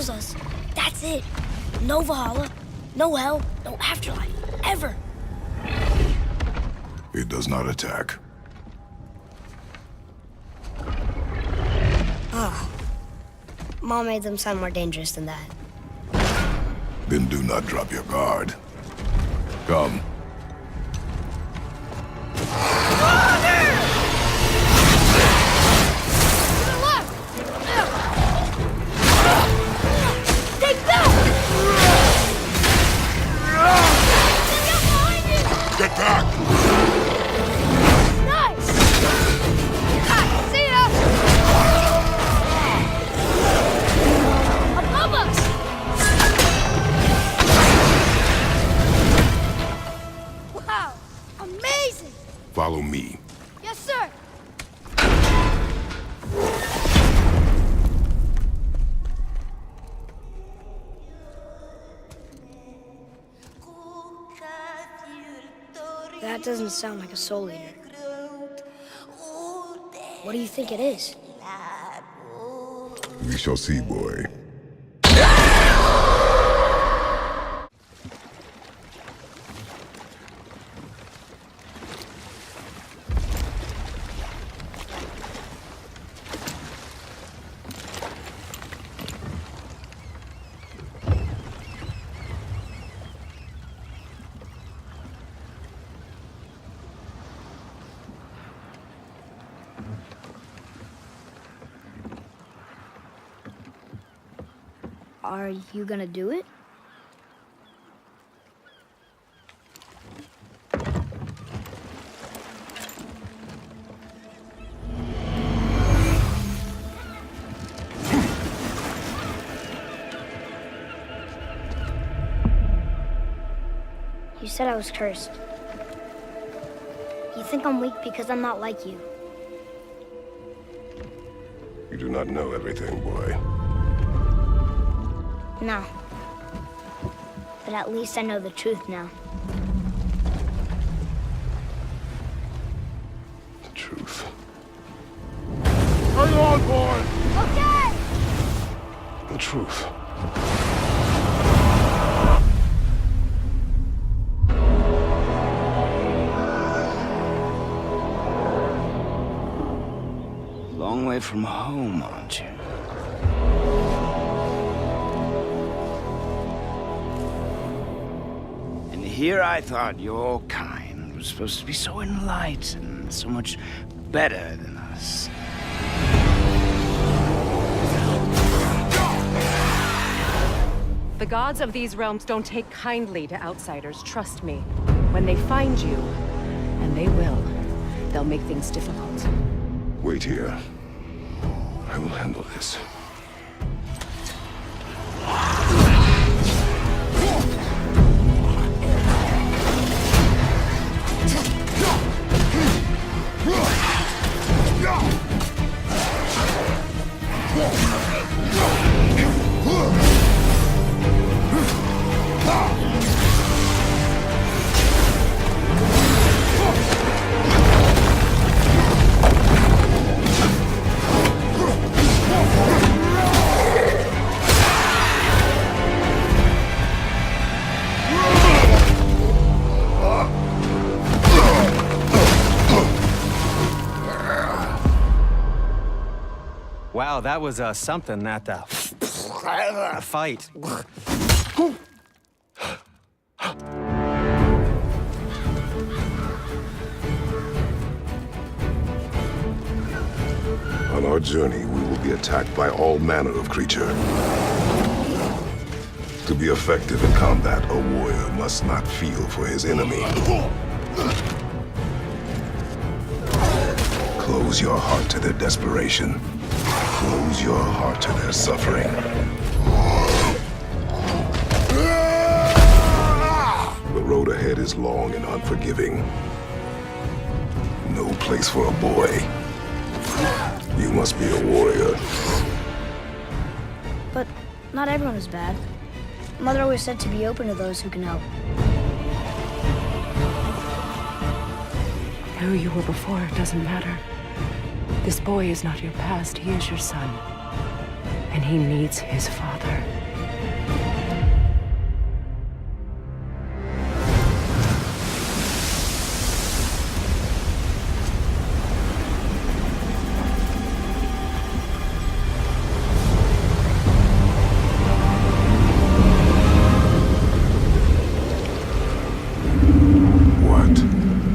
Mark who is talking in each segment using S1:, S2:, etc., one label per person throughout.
S1: follows us, that's it. No Valhalla, no hell, no afterlife, ever.
S2: It does not attack.
S1: Mom made them sound more dangerous than that.
S2: Then do not drop your guard. Come. Get back!
S1: Nice! See ya! Above us! Wow! Amazing!
S2: Follow me.
S1: Yes, sir! That doesn't sound like a soul eater. What do you think it is?
S2: We shall see, boy.
S1: Are you gonna do it? You said I was cursed. You think I'm weak because I'm not like you.
S2: You do not know everything, boy.
S1: No. But at least I know the truth now.
S2: The truth. Hang on, boy!
S1: Okay!
S2: The truth.
S3: Long way from home, aren't you? And here I thought your kind was supposed to be so enlightened, so much better than us.
S4: The gods of these realms don't take kindly to outsiders, trust me. When they find you, and they will, they'll make things difficult.
S2: Wait here. I will handle this.
S5: Wow, that was something, that fight.
S2: On our journey, we will be attacked by all manner of creature. To be effective in combat, a warrior must not feel for his enemy. Close your heart to their desperation. Close your heart to their suffering. The road ahead is long and unforgiving. No place for a boy. You must be a warrior.
S1: But not everyone is bad. Mother always said to be open to those who can help.
S4: Who you were before doesn't matter. This boy is not your past, he is your son. And and he needs his father.
S2: What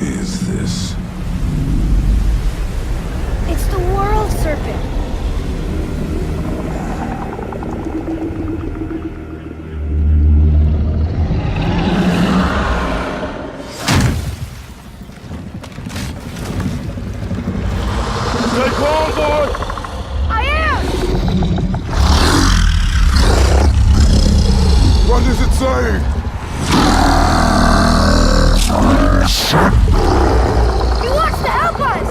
S2: is this?
S1: It's the world serpent.
S2: Stay calm, boy!
S1: I am!
S2: What is it saying?
S1: He wants to help us!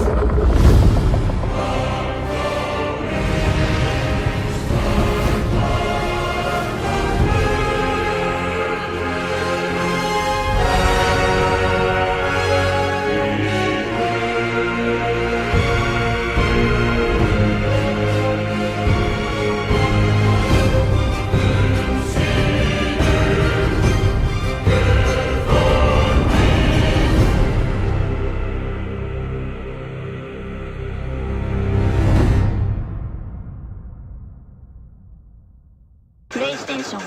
S1: PlayStation.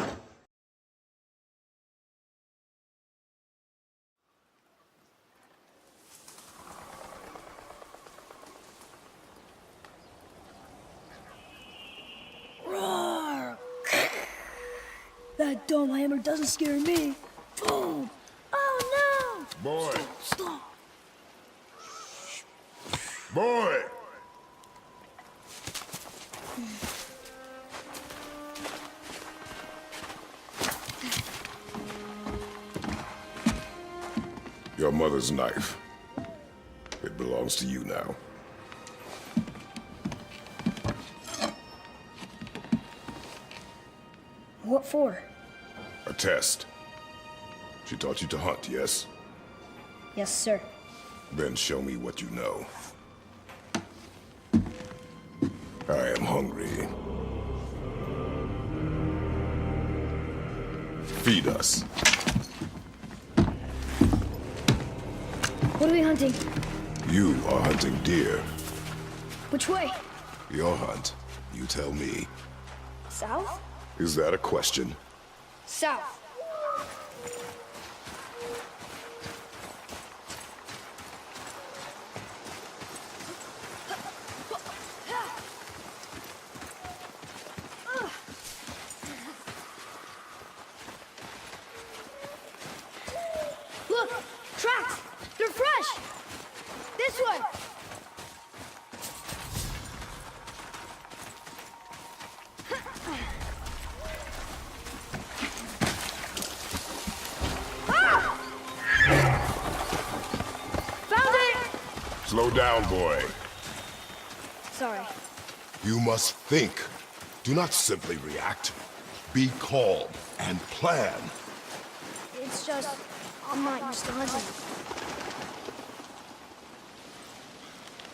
S1: Roar! That dome hammer doesn't scare me. Boom! Oh no!
S2: Boy!
S1: Stop!
S2: Boy! Your mother's knife. It belongs to you now.
S1: What for?
S2: A test. She taught you to hunt, yes?
S1: Yes, sir.
S2: Then show me what you know. I am hungry. Feed us.
S1: What are we hunting?
S2: You are hunting deer.
S1: Which way?
S2: Your hunt. You tell me.
S1: South?
S2: Is that a question?
S1: South. Look! Tracks! They're fresh! This one! Ah! Found it!
S2: Slow down, boy.
S1: Sorry.
S2: You must think. Do not simply react. Be calm and plan.
S1: It's just, I'm not used to hunting.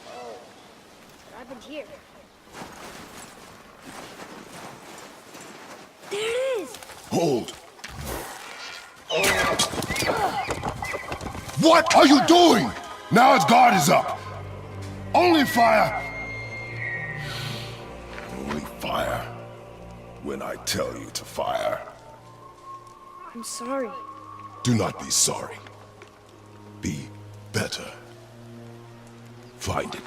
S1: Oh, what happened here? There it is!
S2: Hold. What are you doing? Now its guard is up. Only fire. Only fire. When I tell you to fire.
S1: I'm sorry.
S2: Do not be sorry. Be better. Find it.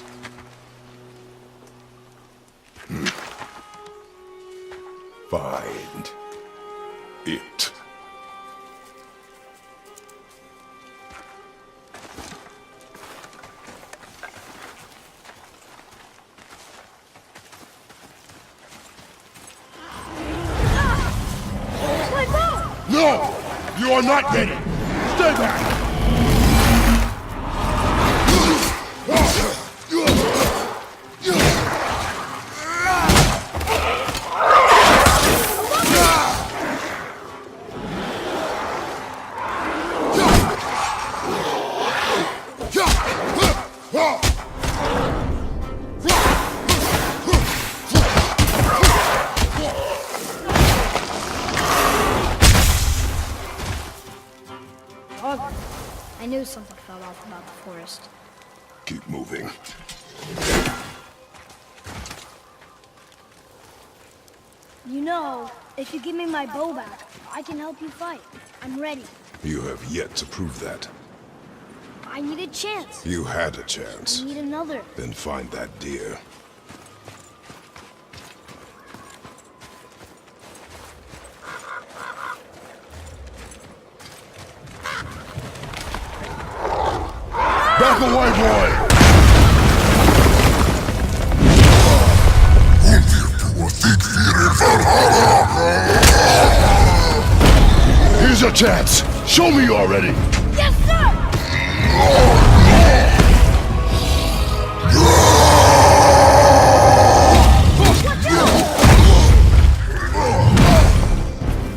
S2: Find it.
S1: My bow!
S2: No! You are not ready! Stay back!
S1: knew something fell off about the forest.
S2: Keep moving.
S1: You know, if you give me my bow back, I can help you fight. I'm ready.
S2: You have yet to prove that.
S1: I need a chance.
S2: You had a chance.
S1: I need another.
S2: Then find that deer. Back away, boy! Here's your chance. Show me you are ready.
S1: Yes, sir!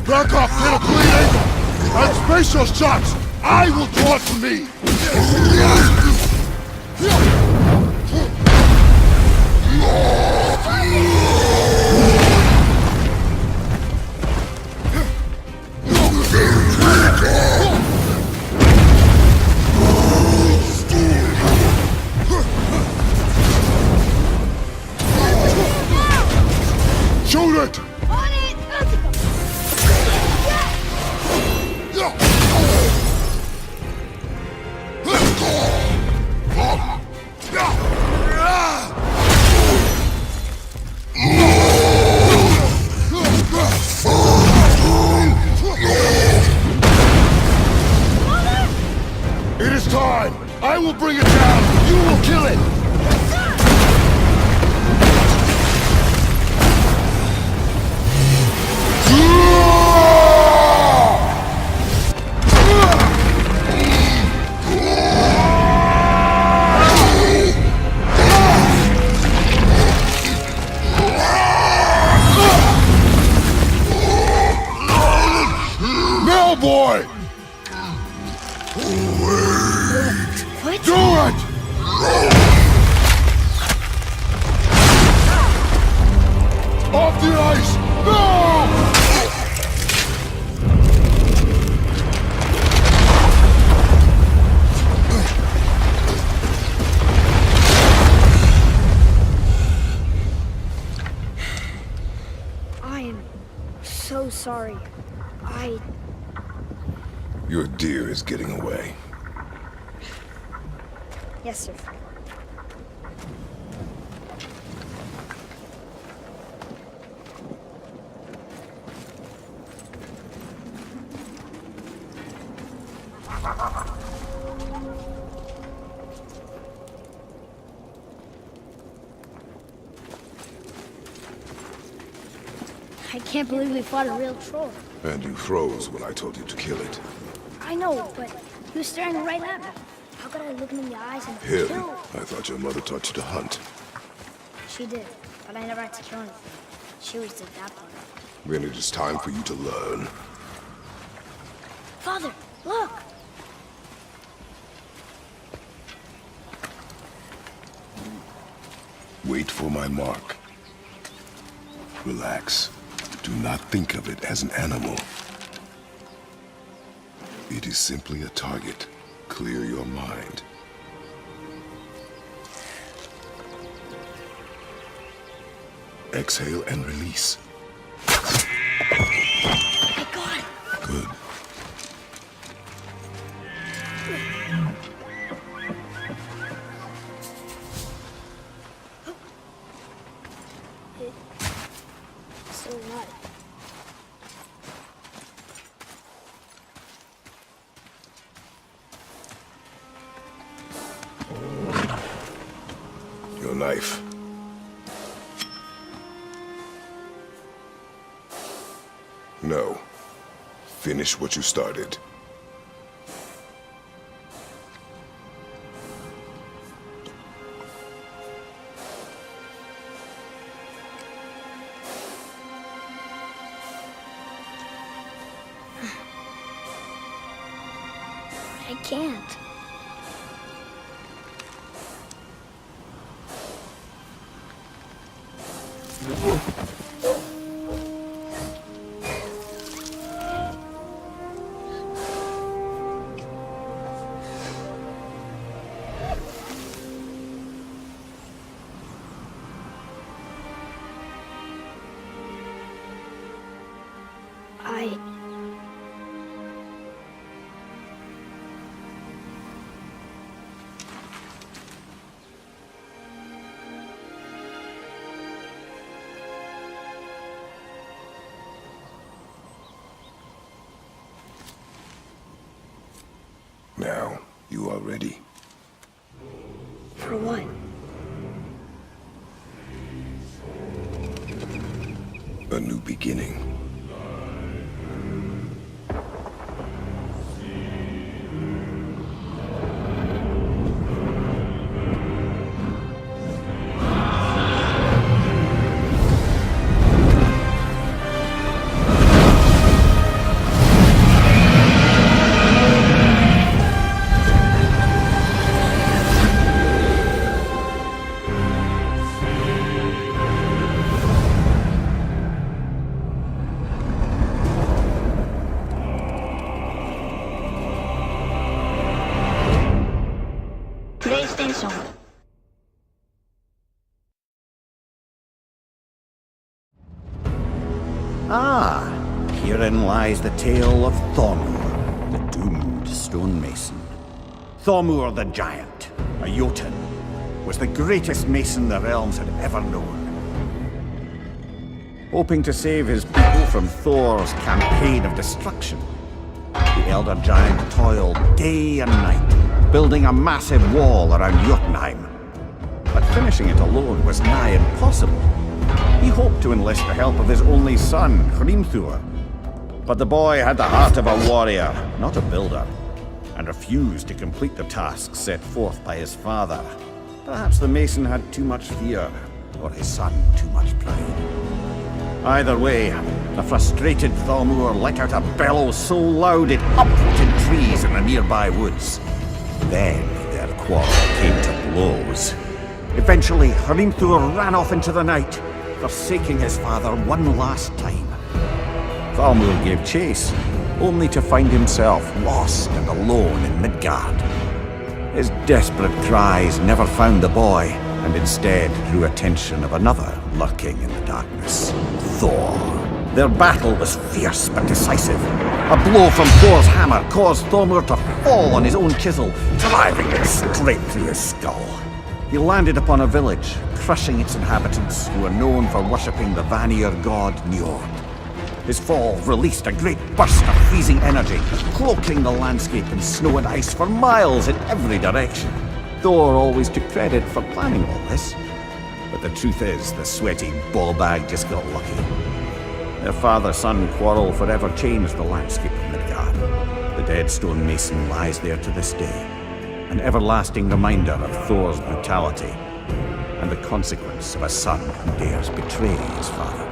S2: Back off, get a clean angle! And space your shots! I will draw it from me! Shoot it!
S1: On it!
S2: It is time! I will bring it down! You will kill it! Now, boy!
S1: What?
S2: Do it! Off the ice! No!
S1: I am so sorry.
S2: Your deer is getting away.
S1: Yes, sir. I can't believe we fought a real troll.
S2: And you froze when I told you to kill it.
S1: I know, but he was staring right at me. How could I look him in the eyes and
S2: Him?
S1: kill?
S2: I thought your mother taught you to hunt.
S1: She did, but I never had to kill anything. She always did that part.
S2: Then it is time for you to learn.
S1: Father, look!
S2: Wait for my mark. Relax. Do not think of it as an animal. It is simply a target. Clear your mind. Exhale and release.
S1: I got it!
S2: Good.
S1: It's still alive.
S2: Your knife. No. Finish what you started.
S1: I can't.
S2: Now, you are ready.
S1: For what?
S2: A new beginning.
S1: PlayStation.
S6: Ah, herein lies the tale of Thormur, the doomed stonemason. Thormur the Giant, a Jotun, was the greatest mason the realms had ever known. Hoping to save his people from Thor's campaign of destruction, the Elder Giant toiled day and night, building a massive wall around Jotunheim. But finishing it alone was nigh impossible. He hoped to enlist the help of his only son, Hrimthur. But the boy had the heart of a warrior, not a builder, and refused to complete the task set forth by his father. Perhaps the mason had too much fear, or his son too much pride. Either way, the frustrated Thormur let out a bellow so loud it uprooted trees in the nearby woods. Then their quarrel came to blows. Eventually, Hrimthur ran off into the night, forsaking his father one last time. Thormur gave chase, only to find himself lost and alone in Midgard. His desperate cries never found the boy, and instead drew attention of another lurking in the darkness, Thor. Their battle was fierce but decisive. A blow from Thor's hammer caused Thormur to fall on his own chisel, driving it straight through his skull. He landed upon a village, crushing its inhabitants, who were known for worshipping the Vanir god Njord. His fall released a great burst of freezing energy, cloaking the landscape in snow and ice for miles in every direction. Thor always took credit for planning all this. But the truth is, the sweaty ballbag just got lucky. Their father-son quarrel forever changed the landscape of Midgard. The dead stone mason lies there to this day, an everlasting reminder of Thor's brutality and the consequence of a son who dares betray his father.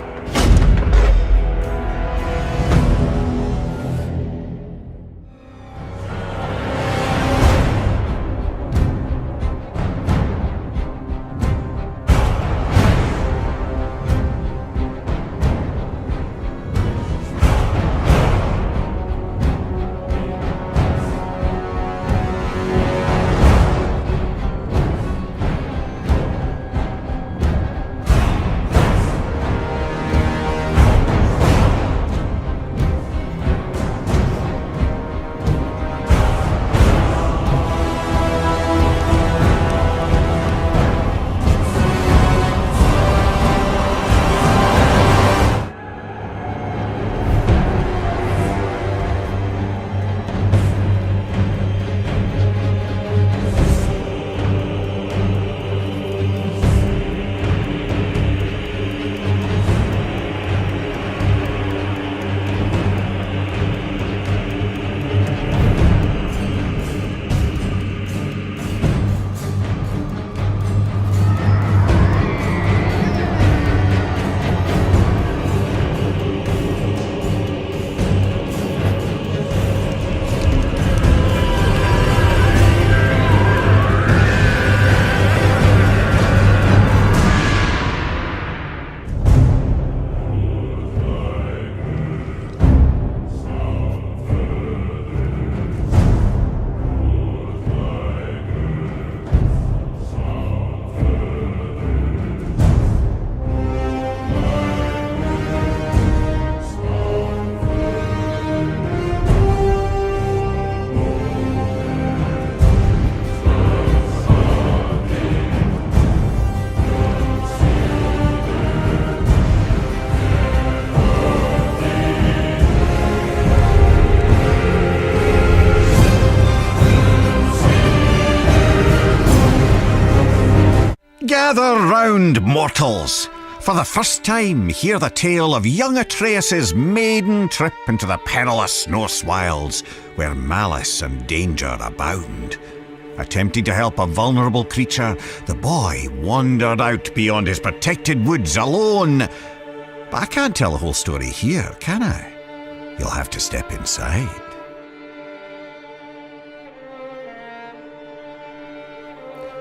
S6: Unbound mortals! For the first time, hear the tale of young Atreus' maiden trip into the perilous Norse wilds, where malice and danger abound. Attempting to help a vulnerable creature, the boy wandered out beyond his protected woods alone. But I can't tell the whole story here, can I? You'll have to step inside.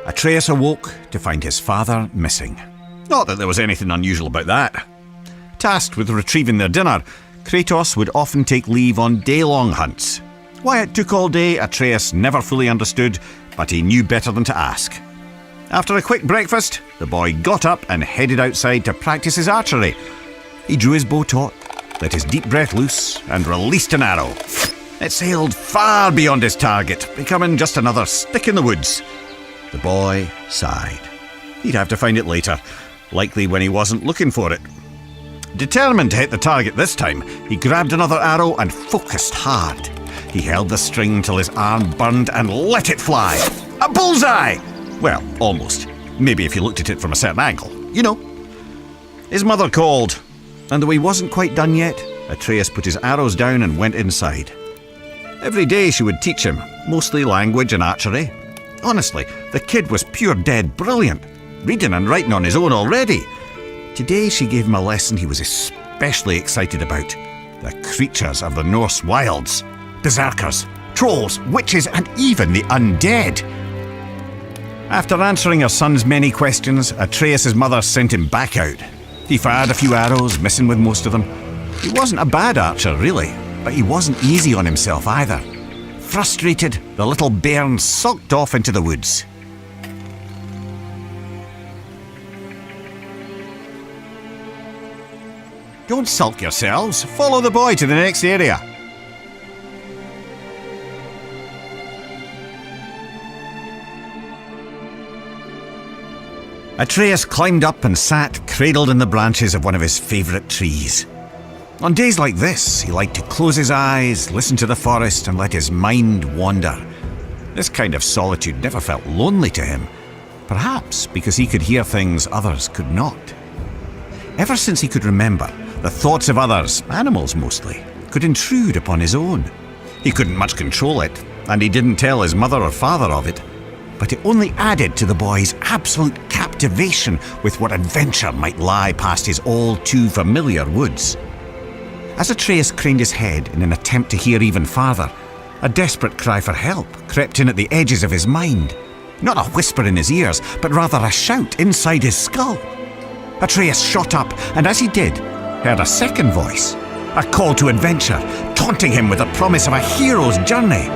S6: Atreus awoke to find his father missing. Not that there was anything unusual about that. Tasked with retrieving their dinner, Kratos would often take leave on day-long hunts. Why it took all day, Atreus never fully understood, but he knew better than to ask. After a quick breakfast, the boy got up and headed outside to practice his archery. He drew his bow taut, let his deep breath loose, and released an arrow. It sailed far beyond his target, becoming just another stick in the woods. The boy sighed. He'd have to find it later, likely when he wasn't looking for it. Determined to hit the target this time, he grabbed another arrow and focused hard. He held the string till his arm burned and let it fly. A bullseye! Well, almost. Maybe if you looked at it from a certain angle. You know. His mother called, and though he wasn't quite done yet, Atreus put his arrows down and went inside. Every day she would teach him, mostly language and archery. Honestly, the kid was pure dead brilliant, reading and writing on his own already. Today she gave him a lesson he was especially excited about. The creatures of the Norse wilds. Berserkers, trolls, witches, and even the undead. After answering her son's many questions, Atreus' mother sent him back out. He fired a few arrows, missing with most of them. He wasn't a bad archer, really, but he wasn't easy on himself either. Frustrated, the little bairn sulked off into the woods. Don't sulk yourselves. Follow the boy to the next area. Atreus climbed up and sat cradled in the branches of one of his favourite trees. On days like this, he liked to close his eyes, listen to the forest, and let his mind wander. This kind of solitude never felt lonely to him, perhaps because he could hear things others could not. Ever since he could remember, the thoughts of others, animals mostly, could intrude upon his own. He couldn't much control it, and he didn't tell his mother or father of it, but it only added to the boy's absolute captivation with what adventure might lie past his all-too-familiar woods. As Atreus craned his head in an attempt to hear even farther, a desperate cry for help crept in at the edges of his mind. Not a whisper in his ears, but rather a shout inside his skull. Atreus shot up, and as he did, heard a second voice, a call to adventure, taunting him with the promise of a hero's journey.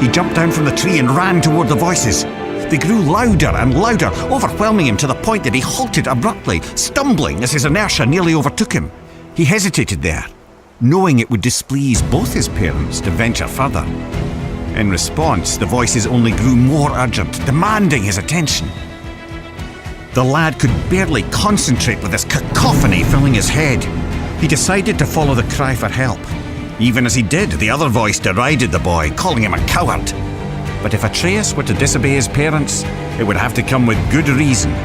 S6: He jumped down from the tree and ran toward the voices. They grew louder and louder, overwhelming him to the point that he halted abruptly, stumbling as his inertia nearly overtook him. He hesitated there, knowing it would displease both his parents to venture further. In response, the voices only grew more urgent, demanding his attention. The lad could barely concentrate with this cacophony filling his head. He decided to follow the cry for help. Even as he did, the other voice derided the boy, calling him a coward. But if Atreus were to disobey his parents, it would have to come with good reason.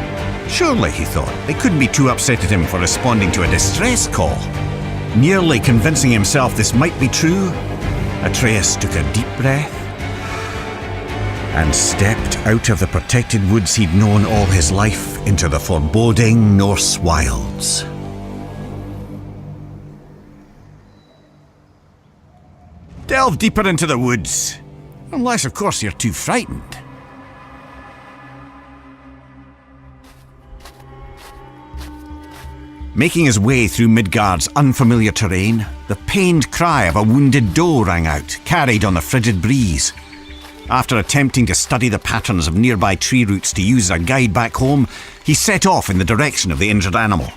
S6: Surely, he thought, they couldn't be too upset at him for responding to a distress call. Nearly convincing himself this might be true, Atreus took a deep breath and stepped out of the protected woods he'd known all his life into the foreboding Norse wilds. Delve deeper into the woods. Unless, of course, you're too frightened. Making his way through Midgard's unfamiliar terrain, the pained cry of a wounded doe rang out, carried on the frigid breeze. After attempting to study the patterns of nearby tree roots to use as a guide back home, he set off in the direction of the injured animal.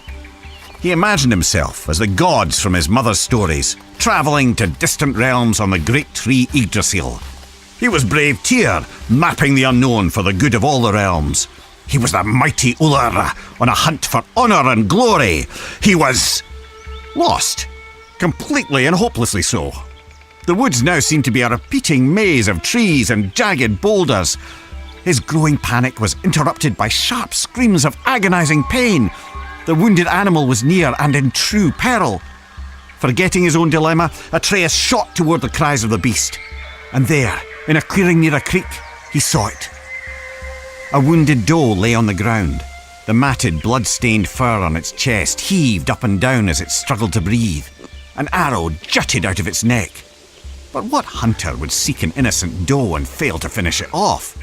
S6: He imagined himself as the gods from his mother's stories, travelling to distant realms on the great tree Yggdrasil. He was brave Tyr, mapping the unknown for the good of all the realms. He was the mighty Ullr, on a hunt for honour and glory. He was lost, completely and hopelessly so. The woods now seemed to be a repeating maze of trees and jagged boulders. His growing panic was interrupted by sharp screams of agonizing pain. The wounded animal was near and in true peril. Forgetting his own dilemma, Atreus shot toward the cries of the beast. And there, in a clearing near a creek, he saw it. A wounded doe lay on the ground. The matted, blood-stained fur on its chest heaved up and down as it struggled to breathe. An arrow jutted out of its neck. But what hunter would seek an innocent doe and fail to finish it off?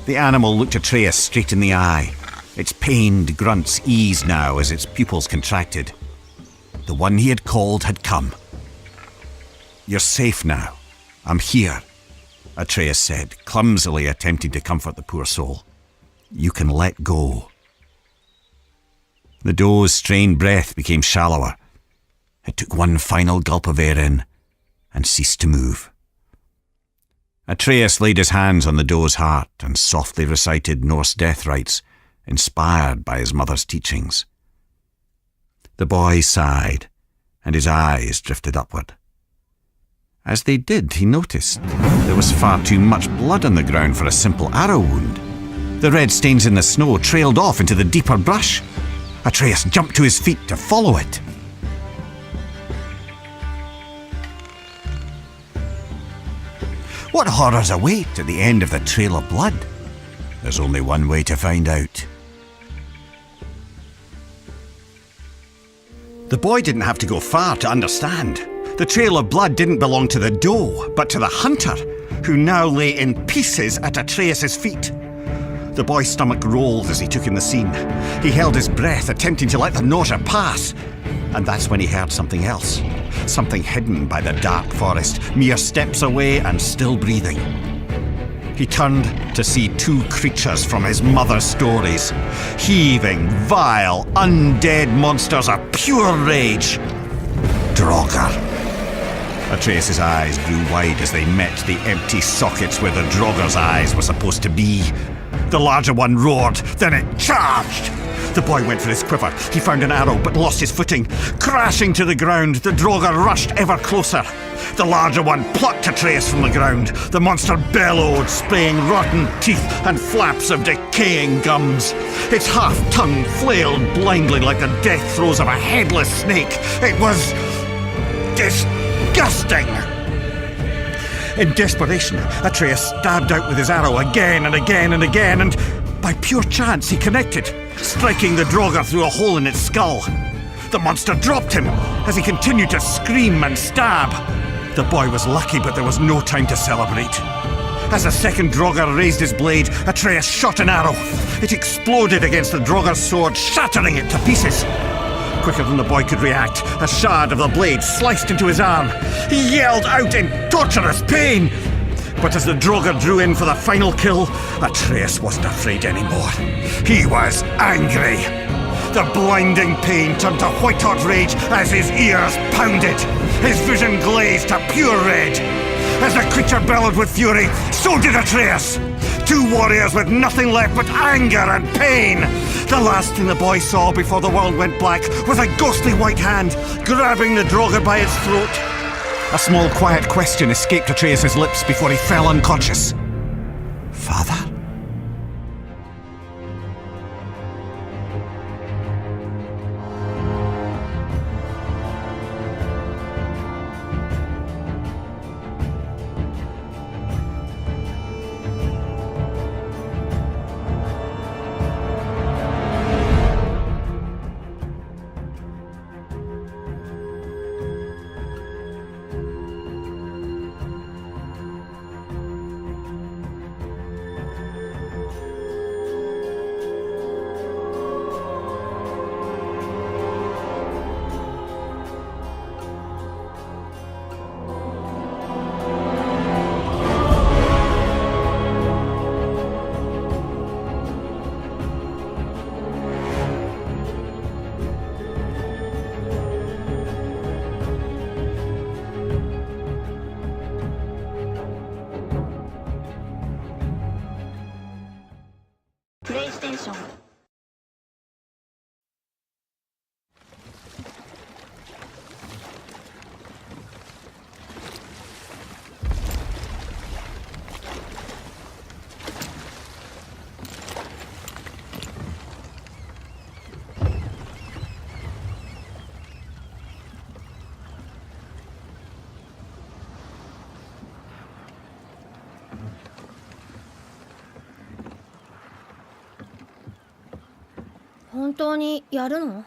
S6: The animal looked Atreus straight in the eye. Its pained grunts eased now as its pupils contracted. The one he had called had come. "You're safe now. I'm here," Atreus said, clumsily attempting to comfort the poor soul. "You can let go." The doe's strained breath became shallower. It took one final gulp of air in and ceased to move. Atreus laid his hands on the doe's heart and softly recited Norse death rites, inspired by his mother's teachings. The boy sighed, and his eyes drifted upward. As they did, he noticed there was far too much blood on the ground for a simple arrow wound. The red stains in the snow trailed off into the deeper brush. Atreus jumped to his feet to follow it. What horrors await at the end of the trail of blood? There's only one way to find out. The boy didn't have to go far to understand. The trail of blood didn't belong to the doe, but to the hunter, who now lay in pieces at Atreus' feet. The boy's stomach rolled as he took in the scene. He held his breath, attempting to let the nausea pass. And that's when he heard something else. Something hidden by the dark forest, mere steps away and still breathing. He turned to see two creatures from his mother's stories. Heaving, vile, undead monsters of pure rage. Draugr. Atreus' eyes grew wide as they met the empty sockets where the Draugr's eyes were supposed to be. The larger one roared, then it charged. The boy went for his quiver. He found an arrow, but lost his footing. Crashing to the ground, the Draugr rushed ever closer. The larger one plucked Atreus from the ground. The monster bellowed, spraying rotten teeth and flaps of decaying gums. Its half-tongue flailed blindly like the death throes of a headless snake. It was disgusting. In desperation, Atreus stabbed out with his arrow again and again and again, and by pure chance he connected, striking the Draugr through a hole in its skull. The monster dropped him as he continued to scream and stab. The boy was lucky, but there was no time to celebrate. As the second Draugr raised his blade, Atreus shot an arrow. It exploded against the Draugr's sword, shattering it to pieces. Quicker than the boy could react, a shard of the blade sliced into his arm. He yelled out in torturous pain. But as the Draugr drew in for the final kill, Atreus wasn't afraid anymore. He was angry. The blinding pain turned to white-hot rage as his ears pounded. His vision glazed to pure red. As the creature bellowed with fury, so did Atreus. Two warriors with nothing left but anger and pain. The last thing the boy saw before the world went black was a ghostly white hand grabbing the Draugr by its throat. A small, quiet question escaped Atreus' lips before he fell unconscious. Father?
S1: 本当にやるの？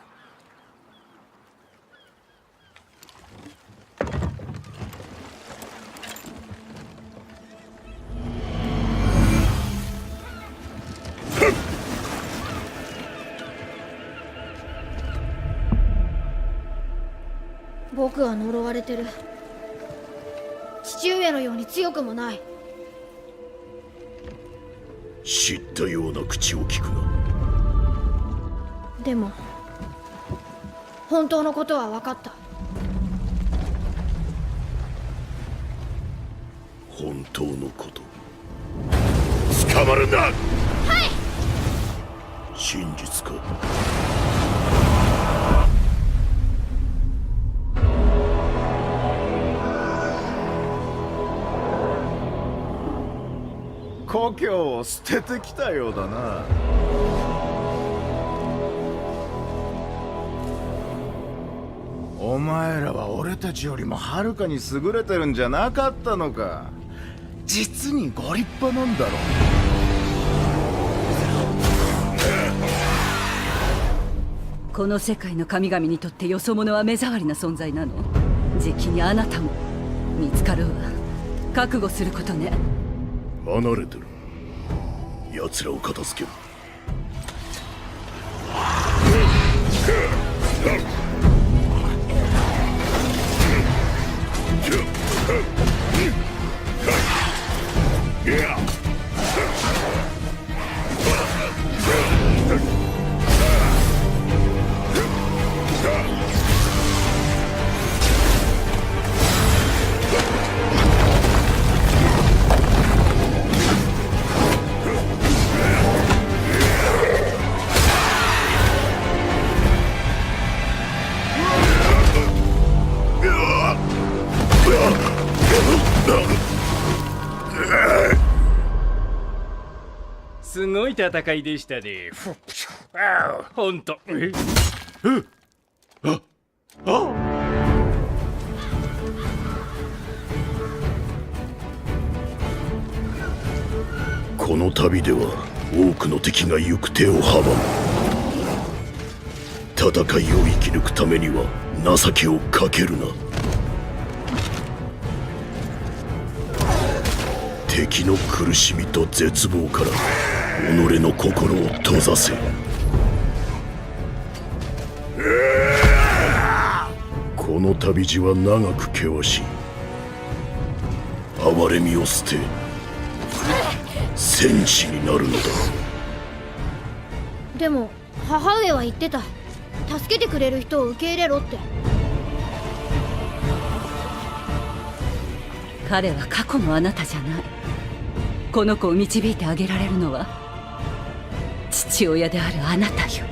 S1: 僕は呪われてる。父上のように強くもない。
S7: 知ったような口を聞くな。
S1: でも本当のことは分かった。
S7: 本当のこと。捕まるんだ。はい。真実か。
S8: 故郷を捨ててきたようだな。お前らは俺たちよりもはるかに優れてるんじゃなかったのか。実にご立派なんだろう。
S9: この世界の神々にとってよそ者は目障りな存在なの。じきにあなたも見つかるわ。覚悟することね。
S7: 離れてる。奴らを片付ける。
S10: すごい戦いでしたね。ほんと。
S7: この旅では多くの敵が行く手を阻む。戦いを生き抜くためには情けをかけるな。敵の苦しみと絶望から己の心を閉ざせ。この旅路は長く険しい。哀れみを捨て戦士になるのだ。
S1: でも母上は言ってた。助けてくれる人を受け入れろって。
S9: 彼は過去のあなたじゃない。この子を導いてあげられるのは父親であるあなたよ。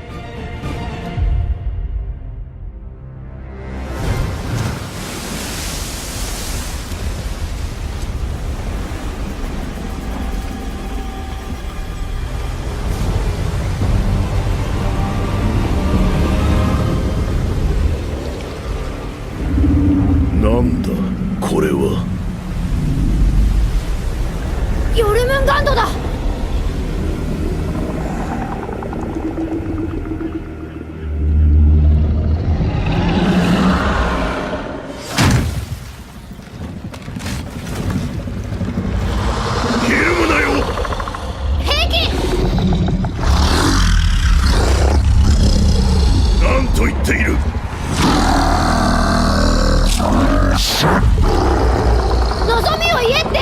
S7: なんだこれは。
S1: ヨルムンガンドだ。
S7: ひるむなよ。
S1: 平気。
S7: 何と言っている。
S1: 望みを言えって。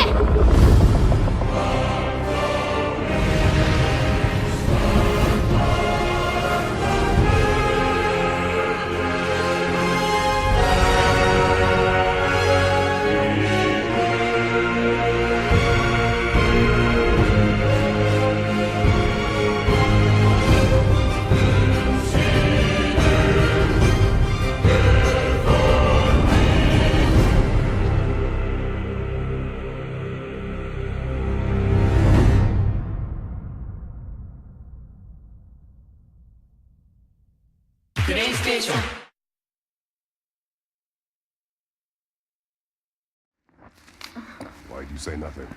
S2: Why'd you say nothing?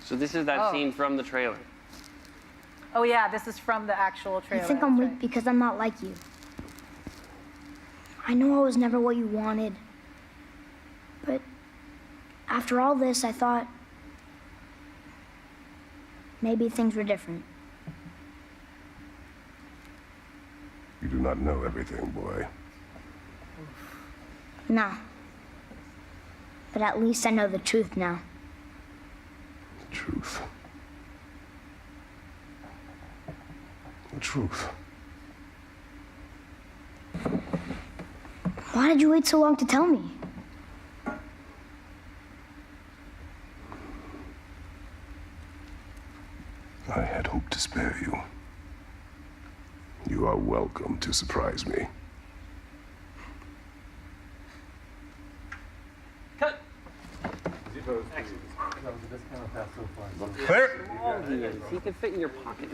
S11: So this is that scene from the trailer. Oh yeah, this is from the actual trailer.
S1: You think I'm weak because I'm not like you. I know I was never what you wanted. But after all this, I thought maybe things were different.
S2: You do not know everything, boy.
S1: No. But at least I know the truth now.
S2: The truth. The truth.
S1: Why did you wait so long to tell me?
S2: I had hoped to spare you. You are welcome to surprise me.
S10: Cut.
S5: Clear.
S10: He can fit in your pocket.